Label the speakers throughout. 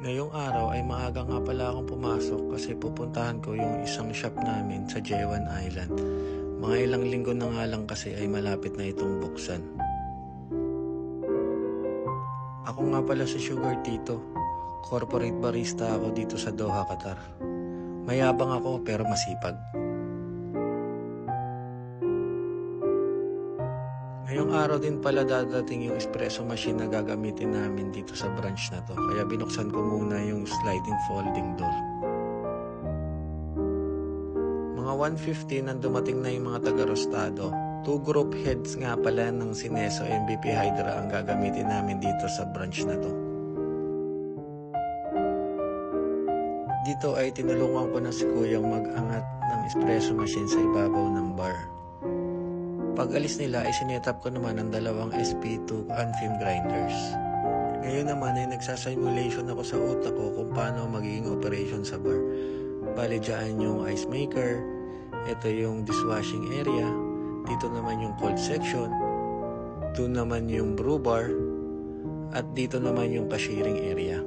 Speaker 1: Ngayong araw ay maaga nga pala akong pumasok kasi pupuntahan ko yung isang shop namin sa Jewan Island. Mga ilang linggo na nga lang kasi ay malapit na itong buksan. Ako nga pala si Sugar Tito. Corporate barista ako dito sa Doha, Qatar. Mayabang ako pero masipag. Ngayong araw din pala dadating yung espresso machine na gagamitin namin dito sa branch na to. Kaya binuksan ko muna yung sliding folding door. Mga 1:15 nang dumating na yung mga taga-rostado. 2 group heads nga pala ng Sineso MVP Hydra ang gagamitin namin dito sa branch na to. Dito ay tinulungan ko na si Kuyang mag-angat ng espresso machine sa ibabaw ng bar. Pag alis nila ay sinetap ko naman ang dalawang SP2 unfilm grinders. Ngayon naman ay nagsasimulation ako sa utak ko kung paano magiging operation sa bar. Bali dyan yung ice maker, ito yung dishwashing area, dito naman yung cold section, doon naman yung brew bar, at dito naman yung cashiering area.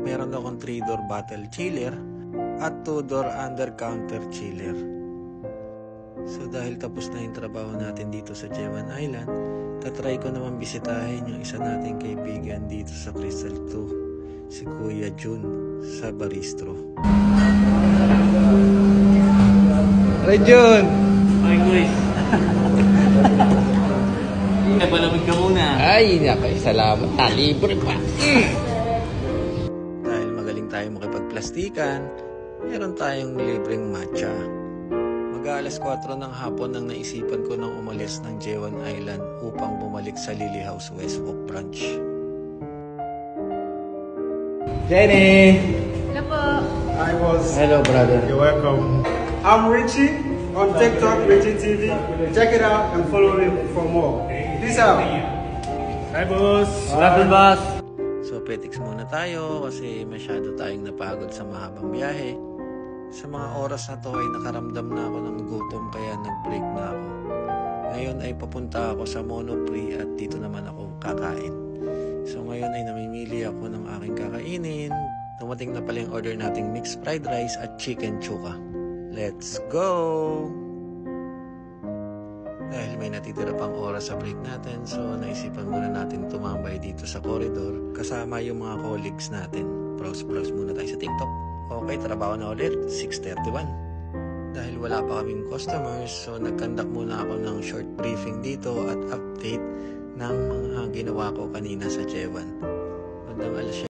Speaker 1: Meron akong 3-door bottle chiller at 2-door under-counter chiller. So dahil tapos na yung trabaho natin dito sa Jewan Island, tatry ko naman bisitahin yung isa nating kaibigan dito sa Crystal 2, si Kuya Jun sa Baristro.
Speaker 2: Ray Jun!
Speaker 3: Ay, Chris. Napalamig ka muna.
Speaker 2: Ay, nakay, salamat. Libre pa.
Speaker 1: Dahil magaling tayo makipagplastikan, meron tayong libreng matcha. Mag-aalas 4 ng hapon nang naisipan ko nang umalis ng Jewan Island upang bumalik sa Lily House West Walk branch.
Speaker 2: Jenny!
Speaker 4: Hello po.
Speaker 5: I was.
Speaker 2: Hello, brother.
Speaker 5: You're welcome. I'm Richie on TikTok, Richie TV. Check it out and follow me for more. Peace out. Hi, boss.
Speaker 3: Rapid boss.
Speaker 1: So petiks muna tayo kasi masyado tayong napagod sa mahabang biyahe. Sa mga oras na to ay nakaramdam na ako ng gutom kaya nag-break na ako. Ngayon ay papunta ako sa Monoprix at dito naman ako kakain. So ngayon ay namimili ako ng aking kakainin. Dumating na pala yung order nating mixed fried rice at chicken chuka. Let's go! Dahil may natitira pang oras sa break natin, so naisipan muna natin tumambay dito sa corridor kasama yung mga colleagues natin. Browse muna tayo sa TikTok. Okay, trabaho na ulit, 6:31. Dahil wala pa kaming customers, so nagkandak muna ako ng short briefing dito at update ng mga ginawa ko kanina sa Jewan. Bandang alas